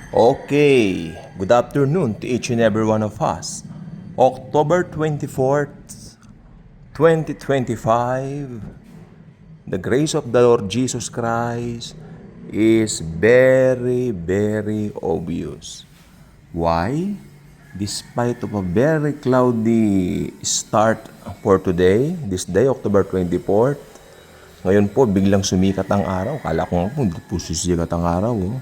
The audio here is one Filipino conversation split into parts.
Okay, good afternoon to each and every one of us. October 24th, 2025, the grace of the Lord Jesus Christ is very, very obvious. Why? Despite of a very cloudy start for today, this day, October 24th, ngayon po, biglang sumikat ang araw. Kala ko nga po, hindi po sisikat ang araw. Oh.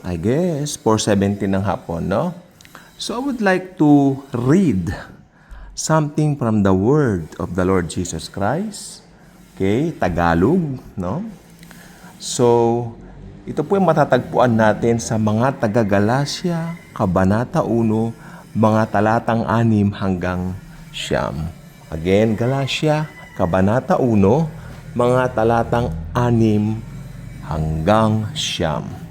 I guess, 4:17 ng hapon, no? So I would like to read something from the Word of the Lord Jesus Christ. Okay, Tagalog, no? So, ito po yung matatagpuan natin sa mga taga-Galasya, Kabanata 1, mga talatang 6 hanggang 9. Again, Galasya, Kabanata 1, mga talatang 6 hanggang 9.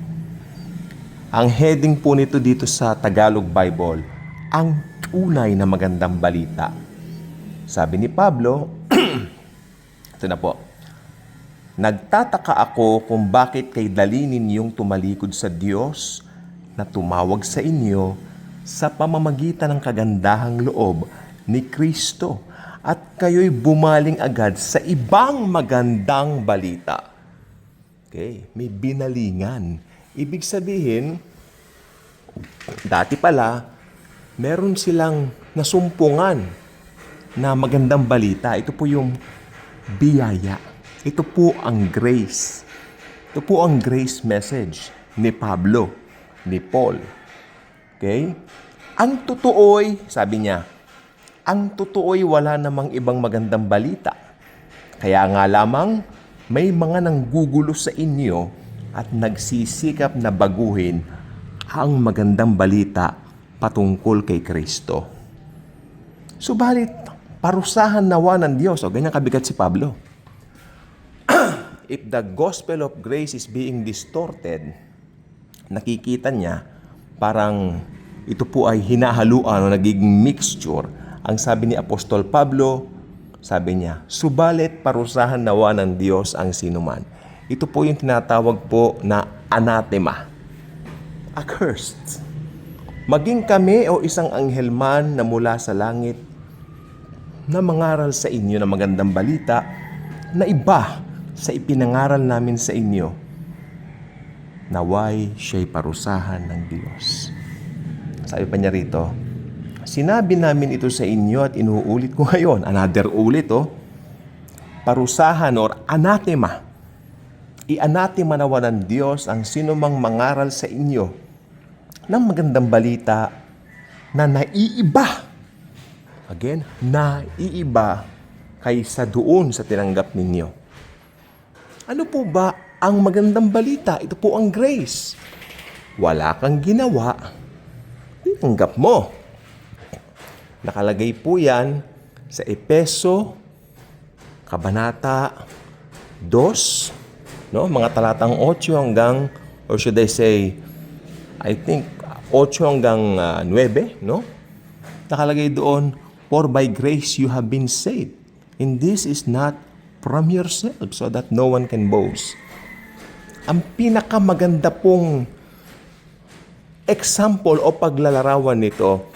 Ang heading po nito dito sa Tagalog Bible, ang tunay na magandang balita. Sabi ni Pablo, ito na po, nagtataka ako kung bakit kay dalinin yung tumalikod sa Diyos na tumawag sa inyo sa pamamagitan ng kagandahang loob ni Kristo at kayo'y bumaling agad sa ibang magandang balita. Okay, may binalingan. Ibig sabihin, dati pala, meron silang nasumpungan na magandang balita. Ito po yung biyaya. Ito po ang grace. Ito po ang grace message ni Pablo, ni Paul. Okay? Ang totoo'y, sabi niya, ang totoo'y wala namang ibang magandang balita. Kaya nga lamang, may mga nanggugulo sa inyo at nagsisikap na baguhin ang magandang balita patungkol kay Kristo. Subalit, parusahan nawa ng Diyos. O ganyan kabigat si Pablo. If the gospel of grace is being distorted, nakikita niya parang ito po ay hinahaluan o nagiging mixture. Ang sabi ni Apostol Pablo, sabi niya, subalit parusahan nawa ng Diyos ang sinuman. Ito po yung tinatawag po na anathema. Accursed. Maging kami o isang anghel man na mula sa langit na mangaral sa inyo na magandang balita na iba sa ipinangaral namin sa inyo, naway siya'y parusahan ng Diyos. Sabi pa niya rito, sinabi namin ito sa inyo at inuulit ko ngayon. Another ulit, parusahan or anathema. I-anathema nawa ng Diyos ang sinumang mangaral sa inyo ng magandang balita na naiiba. Again, naiiba kaysa doon sa tinanggap ninyo. Ano po ba ang magandang balita? Ito po ang grace. Wala kang ginawa, tinanggap mo. Nakalagay po yan sa Epeso, Kabanata 2, no? Mga talatang 8 hanggang, or should I say, I think 8 hanggang 9, no? Nakalagay doon, for by grace you have been saved. And this is not from yourself, so that no one can boast. Ang pinakamaganda pong example o paglalarawan nito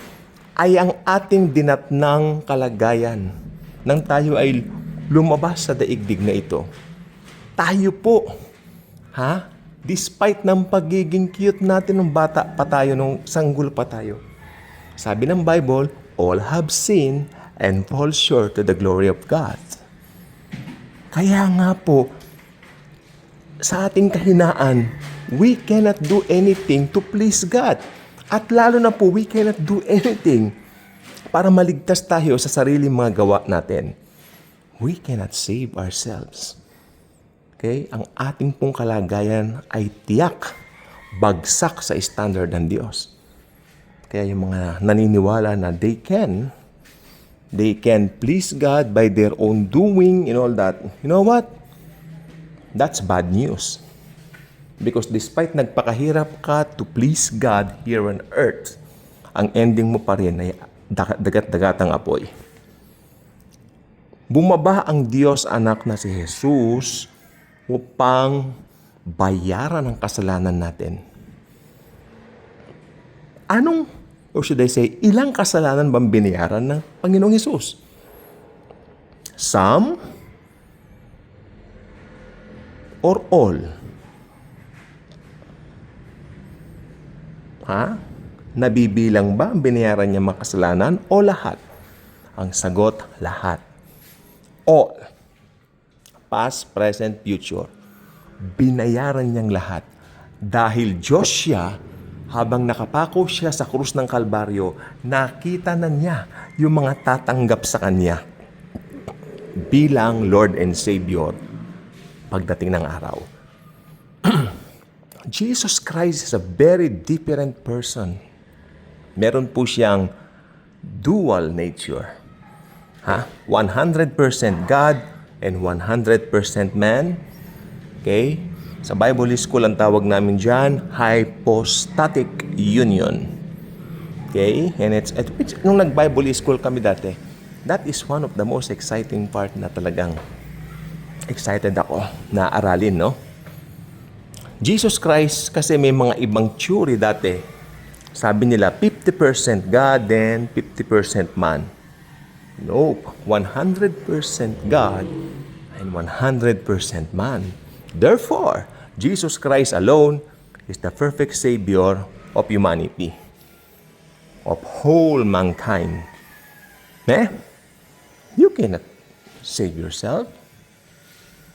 ay ang ating dinatnang kalagayan nang tayo ay lumabas sa daigdig na ito. Tayo po, despite ng pagiging cute natin nung bata pa tayo, nung sanggol pa tayo. Sabi ng Bible, all have sinned and fall short to the glory of God. Kaya nga po, sa ating kahinaan, we cannot do anything to please God. At lalo na po, we cannot do anything para maligtas tayo sa sariling mga gawa natin. We cannot save ourselves. Okay? Ang ating pong kalagayan ay tiyak, bagsak sa standard ng Diyos. Kaya yung mga naniniwala na they can please God by their own doing and all that. You know what? That's bad news. Because despite nagpakahirap ka to please God here on earth, ang ending mo pa rin ay dagat-dagatang apoy. Bumaba ang Diyos anak na si Jesus upang bayaran ng kasalanan natin. Or should I say, ilang kasalanan bang binayaran ng Panginoong Hesus? Some or all? Nabibilang ba ang binayaran niya mga kasalanan o lahat? Ang sagot, lahat. All. Past, present, future. Binayaran niyang lahat. Dahil Diyos siya, habang nakapako siya sa krus ng Kalbaryo, nakita na niya yung mga tatanggap sa Kanya bilang Lord and Savior pagdating ng araw. Jesus Christ is a very different person. Meron po siyang dual nature. 100% God and 100% man. Okay? Sa Bible School, ang tawag namin dyan, hypostatic union. Okay? And nung nag-Bible School kami dati, that is one of the most exciting part na talagang excited ako na aralin, no? Jesus Christ, kasi may mga ibang theory dati. Sabi nila, 50% God, then 50% man. Nope. 100% God and 100% man. Therefore, Jesus Christ alone is the perfect Savior of humanity, of whole mankind. You cannot save yourself.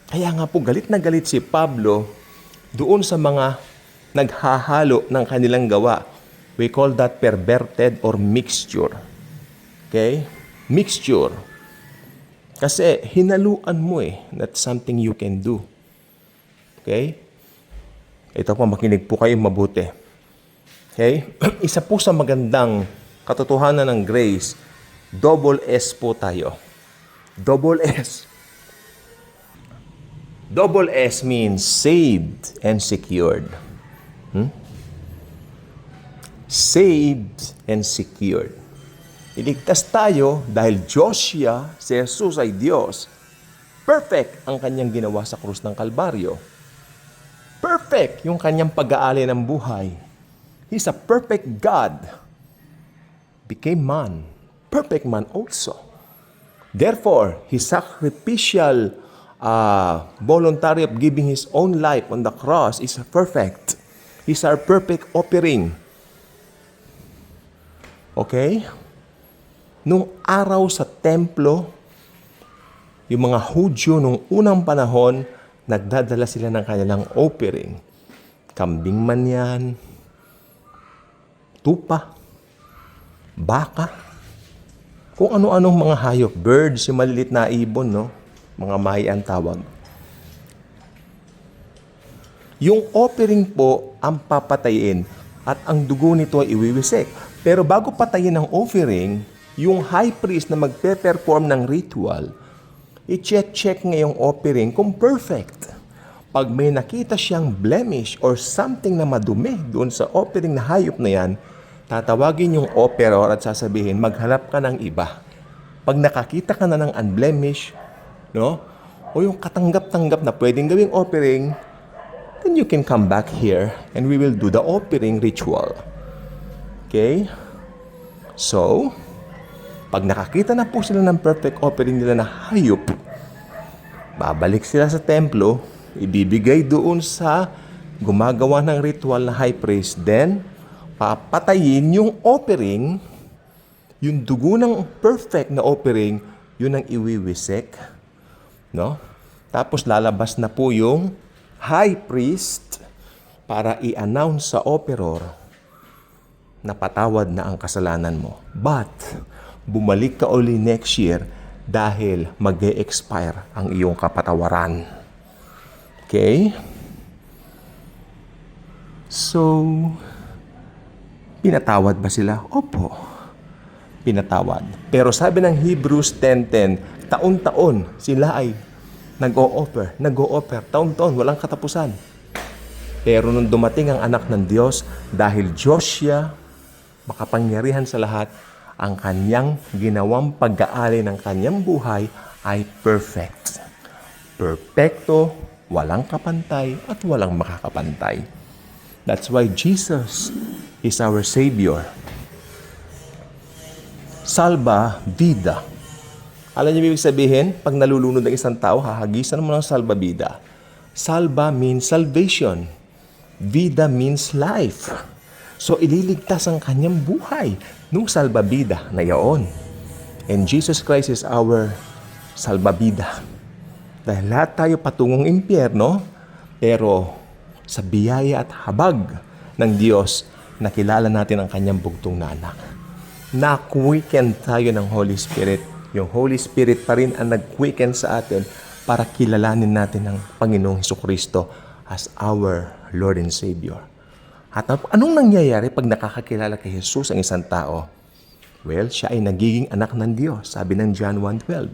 Kaya nga po, galit na galit si Pablo doon sa mga naghahalo ng kanilang gawa. We call that perverted or mixture. Okay? Mixture. Kasi hinaluan mo That's something you can do. Okay? Ito po, makinig po kayo mabuti. Okay? Isa po sa magandang katotohanan ng grace, double S po tayo. Double S. Double S means saved and secured. Saved and secured. Iligtas tayo dahil Diyos siya, si Jesus ay Diyos. Perfect ang kanyang ginawa sa krus ng Kalbaryo. Perfect yung kanyang pag-aali ng buhay. He's a perfect God. Became man. Perfect man also. Therefore, His sacrificial voluntary of giving His own life on the cross is perfect. He's our perfect offering. Okay? Nung araw sa templo, yung mga Hudyo nung unang panahon, nagdadala sila ng kanilang offering. Kambing man yan, tupa, baka, kung ano-anong mga hayop, birds, yung malilit na ibon, no? Mga mahi ang tawag. Yung offering po ang papatayin at ang dugo nito ay iwiwisik. Pero bago patayin ang offering, yung high priest na magpe-perform ng ritual, i-check nga yung offering kung perfect. Pag may nakita siyang blemish or something na madumi doon sa offering na hayop na yan, tatawagin yung offerer at sasabihin, maghanap ka ng iba. Pag nakakita ka na ng unblemished, no? O yung katanggap-tanggap na pwedeng gawing offering, then you can come back here and we will do the offering ritual. Okay? So, pag nakakita na po sila ng perfect offering nila na hayop, babalik sila sa templo, ibibigay doon sa gumagawa ng ritual na high priest, then papatayin yung offering, yung dugo ng perfect na offering, yun ang iwiwisik. No? Tapos lalabas na po yung high priest para i-announce sa offerer na patawad na ang kasalanan mo. But, bumalik ka uli next year dahil mag-e-expire ang iyong kapatawaran. Okay? So, pinatawad ba sila? Opo. Pinatawad. Pero sabi ng Hebrews 10:10, taon-taon sila ay nag-o-offer, taon-taon, walang katapusan. Pero nung dumating ang anak ng Diyos, dahil Diyos siya, makapangyarihan sa lahat, ang kanyang ginawang pag-aali ng kanyang buhay ay perfect. Perfecto, walang kapantay at walang makakapantay. That's why Jesus is our Savior. Salva vida. Alam niyo ibig sabihin? Pag nalulunod ang isang tao, hahagisan mo ng salva vida. Salva means salvation. Vida means life. So, ililigtas ang kanyang buhay nung salbabida na yaon. And Jesus Christ is our salbabida. Dahil lahat tayo patungong impyerno, pero sa biyaya at habag ng Diyos, nakilala natin ang kanyang bugtong na anak. Na-quicken tayo ng Holy Spirit. Yung Holy Spirit pa rin ang nag-quicken sa atin para kilalanin natin ang Panginoong Hesukristo as our Lord and Savior. At anong nangyayari pag nakakakilala kay Jesus ang isang tao? Well, siya ay nagiging anak ng Diyos, sabi ng John 1:12.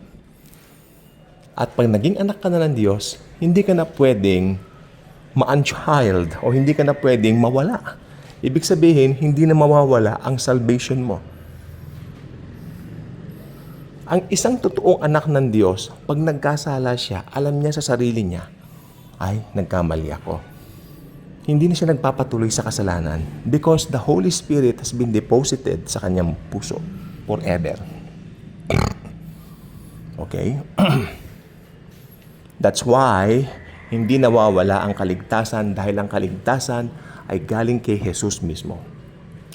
At pag naging anak ka na ng Diyos, hindi ka na pwedeng ma-unchild o hindi ka na pwedeng mawala. Ibig sabihin, hindi na mawawala ang salvation mo. Ang isang totoong anak ng Diyos, pag nagkasala siya, alam niya sa sarili niya, ay, nagkamali ako. Hindi na siya nagpapatuloy sa kasalanan because the Holy Spirit has been deposited sa kanyang puso forever. Okay? That's why, hindi nawawala ang kaligtasan dahil ang kaligtasan ay galing kay Jesus mismo.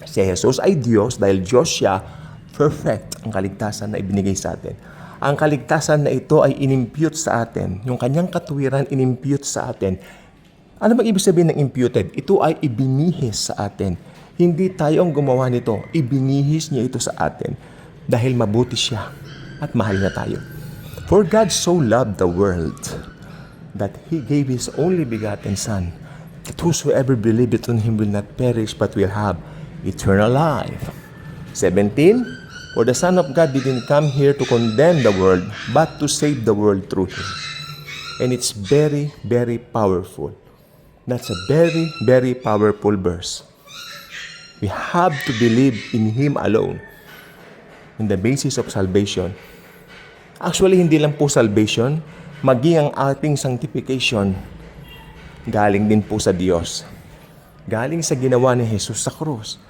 Si Jesus ay Diyos dahil Diyos siya, perfect ang kaligtasan na ibinigay sa atin. Ang kaligtasan na ito ay inimpute sa atin. Yung kanyang katuwiran inimpute sa atin. Ano bang ibig sabihin ng imputed? Ito ay ibinihis sa atin. Hindi tayo ang gumawa nito. Ibinihis niya ito sa atin dahil mabuti siya at mahal niya tayo. For God so loved the world that He gave His only begotten Son, that whosoever believeth on Him will not perish but will have eternal life. 17, for the Son of God didn't come here to condemn the world, but to save the world through Him. And it's very, very powerful. That's a very, very powerful verse. We have to believe in Him alone in the basis of salvation. Actually, hindi lang po salvation, maging ang ating sanctification galing din po sa Diyos. Galing sa ginawa ni Jesus sa krus.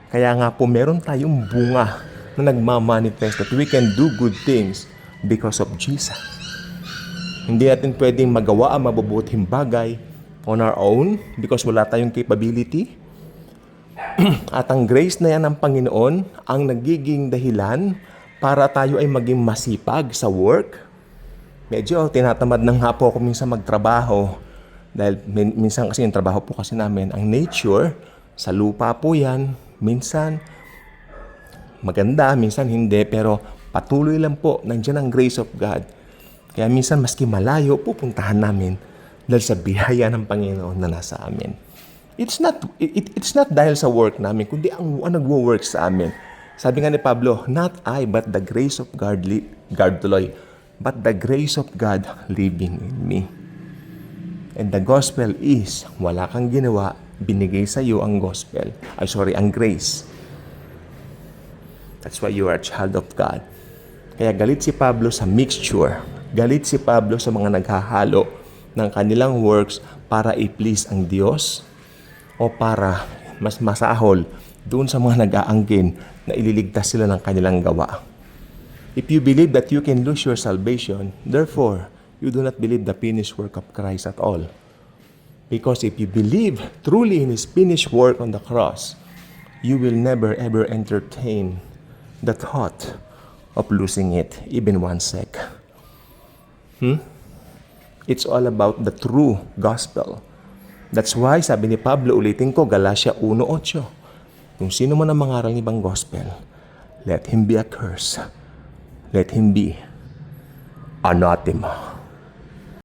Kaya nga po meron tayong bunga na nagmamanifest that we can do good things because of Jesus. Hindi natin pwedeng magawa ang mabubuting bagay on our own because wala tayong capability. At ang grace na yan ng Panginoon ang nagiging dahilan para tayo ay maging masipag sa work. Medyo tinatamad ng nga po ako minsan magtrabaho dahil minsan kasi yung trabaho po kasi namin, ang nature, sa lupa po yan, minsan maganda, minsan hindi, pero patuloy lang po, nandiyan ang grace of God. Kaya minsan maski malayo, pupuntahan namin dahil sa biyaya ng Panginoon na nasa amin. It's not dahil sa work namin, kundi ang nagwo-work sa amin. Sabi nga ni Pablo, not I, but the grace of God tuloy, but the grace of God living in me. And the gospel is, wala kang ginawa, binigay sa iyo ang gospel. Ang grace. That's why you are a child of God. Kaya galit si Pablo sa mixture. Galit si Pablo sa mga naghahalo ng kanilang works para i-please ang Diyos o para mas masahol doon sa mga nag-aangkin na ililigtas sila ng kanilang gawa. If you believe that you can lose your salvation, therefore, you do not believe the finished work of Christ at all. Because if you believe truly in His finished work on the cross, you will never ever entertain the thought of losing it, even 1 sec. It's all about the true gospel. That's why, sabi ni Pablo, ulitin ko, Galatia 1:8, kung sino man ang mangaral ng ibang gospel, let him be accursed. Let him be anathema.